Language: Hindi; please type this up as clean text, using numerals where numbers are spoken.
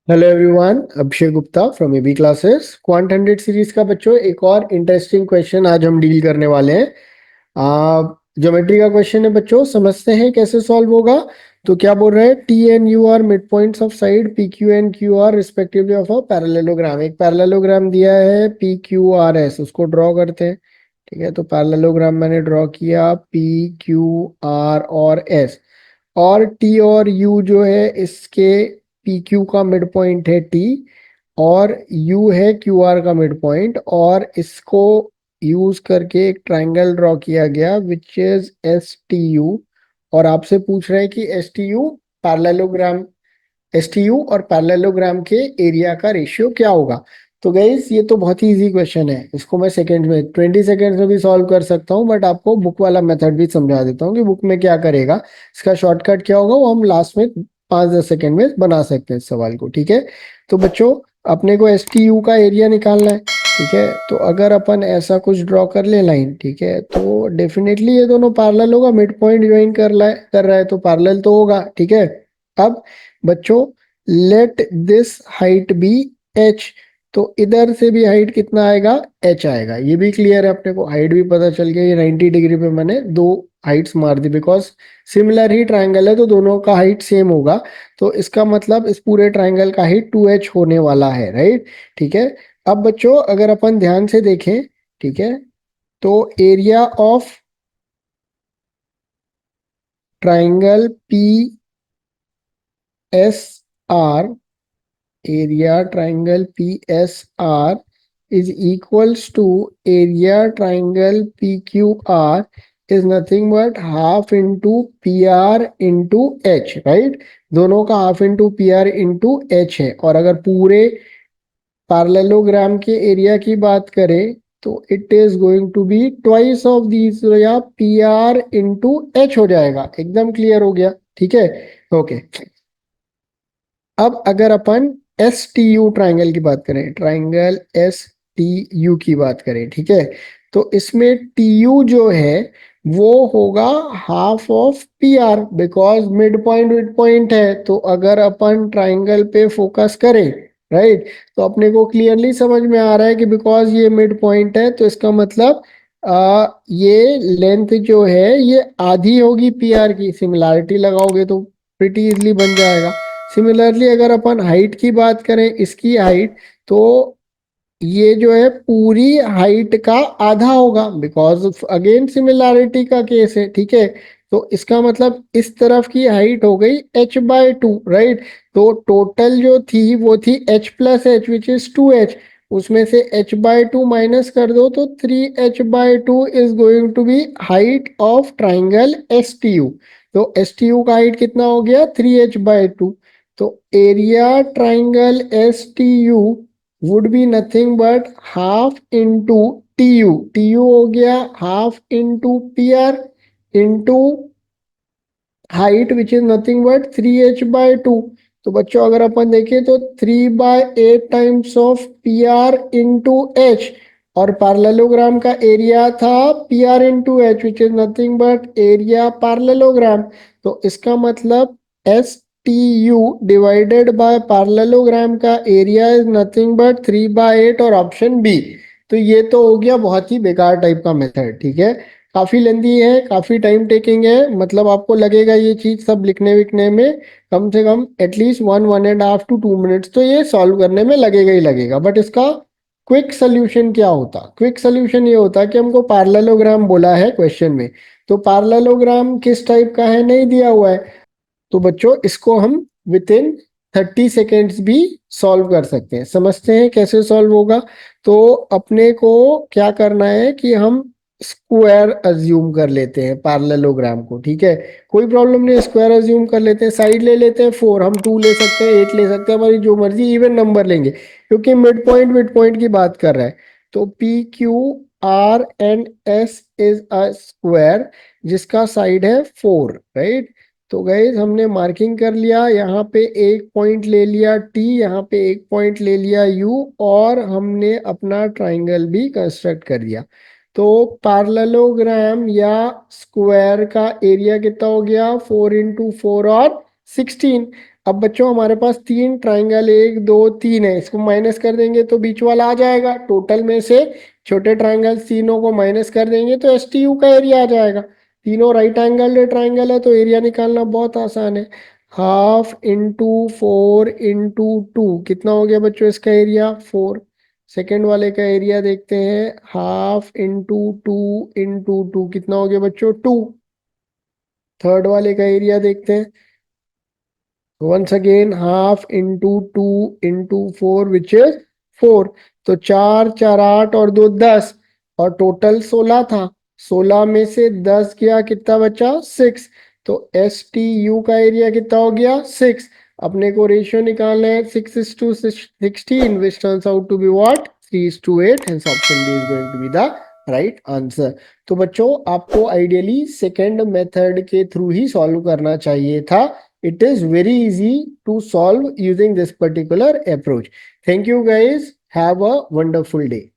Hello everyone, Abhishek Gupta from AB classes. Quant 100 series का बच्चों एक और इंटरेस्टिंग क्वेश्चन आज हम डील करने वाले हैं। ज्योमेट्री का क्वेश्चन है बच्चों, समझते हैं कैसे सॉल्व होगा। तो क्या बोल रहे हैं, T and U R midpoints of side P Q and Q R respectively of a parallelogram. एक पैरेललोग्राम दिया है पी क्यू आर एस, उसको ड्रॉ करते हैं। ठीक है, तो पैरेललोग्राम मैंने ड्रॉ किया पी क्यू आर और एस। और टी और यू जो है इसके, पी क्यू का मिड पॉइंट है टी और यू है क्यू आर का मिड पॉइंट, और इसको यूज करके एक ट्राइंगल ड्रॉ किया गया which is S T you. और आपसे पूछ रहे हैं कि एस टी यू पैरेललोग्राम, एसटीयू और पैरेललोग्राम के एरिया का रेशियो क्या होगा। तो गाइस ये तो बहुत ही इजी क्वेश्चन है, इसको मैं सेकंड में 20 सेकंड्स में भी सॉल्व कर सकता हूँ, बट आपको बुक वाला मेथड भी समझा देता हूँ कि बुक में क्या करेगा। इसका शॉर्टकट क्या होगा वो हम लास्ट में 5-10 सेकंड में बना सकते हैं इस सवाल को। ठीक है, तो बच्चों अपने को एस टी यू का एरिया निकालना है। ठीक है, तो अगर अपन ऐसा कुछ ड्रॉ कर ले लाइन, ठीक है, तो डेफिनेटली ये दोनों पैरेलल होगा, मिड पॉइंट ज्वाइन कर रहा है तो पैरेलल तो होगा। ठीक है, अब बच्चों let this height be H. तो इधर से भी हाइट कितना आएगा, एच आएगा। ये भी क्लियर है अपने को, हाइट भी पता चल गया। ये 90 डिग्री पे मैंने दो हाइट्स मार दी, बिकॉज सिमिलर ही ट्राइंगल है तो दोनों का हाइट सेम होगा। तो इसका मतलब इस पूरे ट्राइंगल का हाइट 2h होने वाला है, राइट। ठीक है, अब बच्चों अगर अपन ध्यान से देखें, ठीक है, तो area of triangle P S R, area triangle PSR is equals to area triangle PQR is nothing but half into PR into H, right। दोनों का half into PR into H है। और अगर पूरे पैरेललोग्राम के एरिया की बात करें तो it is going to be twice of these, या PR इंटू H हो जाएगा। एकदम क्लियर हो गया, ठीक है, ओके। अब अगर अपन एस टी यू ट्राइंगल की बात करें, ट्राइंगल एस टी यू की बात करें, ठीक है, तो इसमें टी यू जो है वो होगा half of P R, because mid point है। तो अगर अपन ट्राइंगल पे फोकस करें, राइट, तो अपने को क्लियरली समझ में आ रहा है कि बिकॉज ये मिड पॉइंट है तो इसका मतलब ये लेंथ जो है ये आधी होगी पी आर की। सिमिलैरिटी लगाओगे तो प्रिटी इजली बन जाएगा। सिमिलरली अगर अपन हाइट की बात करें, इसकी हाइट, तो ये जो है पूरी हाइट का आधा होगा, बिकॉज अगेन सिमिलैरिटी का केस है। ठीक है, तो इसका मतलब इस तरफ की हाइट हो गई h/2, राइट। तो टोटल जो थी वो थी h plus H which is 2h। उसमें से h/2 माइनस कर दो तो 3h/2 is going to be height of triangle S T U. तो एस टी यू का हाइट कितना हो गया, 3h/2। तो area triangle S T U would be nothing but half into TU। TU हो गया half into PR into height which is nothing but 3h/2। तो बच्चों अगर अपन देखें तो 3/8 times of P R into H, और पैरेललोग्राम का एरिया था P R into H which is nothing but area parallelogram. तो इसका मतलब S T you divided by parallelogram का एरिया इज नथिंग बट 3/8, और ऑप्शन बी। तो ये तो हो गया बहुत ही बेकार टाइप का मेथड। ठीक है, काफी लेंदी है, काफी टाइम टेकिंग है, मतलब आपको लगेगा ये चीज सब लिखने विखने में कम से कम एटलीस्ट 1-1.5 to 2 मिनट्स तो ये सॉल्व करने में लगेगा ही लगेगा। बट इसका क्विक सोल्यूशन क्या होता, क्विक सोल्यूशन ये होता कि हमको पैरेललोग्राम बोला है क्वेश्चन में, तो पैरेललोग्राम किस टाइप का है नहीं दिया हुआ है, तो बच्चों इसको हम विद इन 30 सेकेंड्स भी सॉल्व कर सकते हैं। समझते हैं कैसे सॉल्व होगा। तो अपने को क्या करना है कि हम स्क्वायर अज्यूम कर लेते हैं पैरेललोग्राम को। ठीक है, कोई प्रॉब्लम नहीं, स्क्वायर अज्यूम कर लेते हैं। साइड ले लेते हैं 4, हम 2 ले सकते हैं, 8 ले सकते हैं, हमारी जो मर्जी इवन नंबर लेंगे, क्योंकि मिड पॉइंट की बात कर रहा है। तो P Q are and S is a square जिसका साइड है 4, राइट। तो गाइज हमने मार्किंग कर लिया, यहाँ पे एक पॉइंट ले लिया टी, यहाँ पे एक पॉइंट ले लिया यू, और हमने अपना ट्राइंगल भी कंस्ट्रक्ट कर दिया। तो पैरेललोग्राम या स्क्वायर का एरिया कितना हो गया, 4 into 4 और 16। अब बच्चों हमारे पास 3 ट्राइंगल, 1 2 3 है, इसको माइनस कर देंगे तो बीच वाला आ जाएगा। टोटल में से छोटे ट्राइंगल तीनों को माइनस कर देंगे तो एस टी यू का एरिया आ जाएगा। तीनों राइट एंगल ट्राइंगल है तो एरिया निकालना बहुत आसान है। हाफ इंटू 4 इंटू 2 कितना हो गया बच्चों इसका एरिया? 4। सेकेंड वाले का एरिया देखते हैं, हाफ इंटू 2 इंटू 2 कितना हो गया बच्चों? 2। थर्ड वाले का एरिया देखते हैं, once again half into 2 into 4 which is 4। तो 4 4 8 और 2 10 और टोटल 16 था। 16 में से 10 गया, कितना बचा? 6। तो एस टी यू का एरिया कितना हो गया? 6। अपने को रेशियो निकालना है 6:16 which turns out to be what? 3:8, hence option B is going to be the right answer। तो बच्चों आपको आइडियली सेकेंड मेथड के थ्रू ही सॉल्व करना चाहिए था। It is very easy to solve using this particular approach. Thank you guys. Have a wonderful day.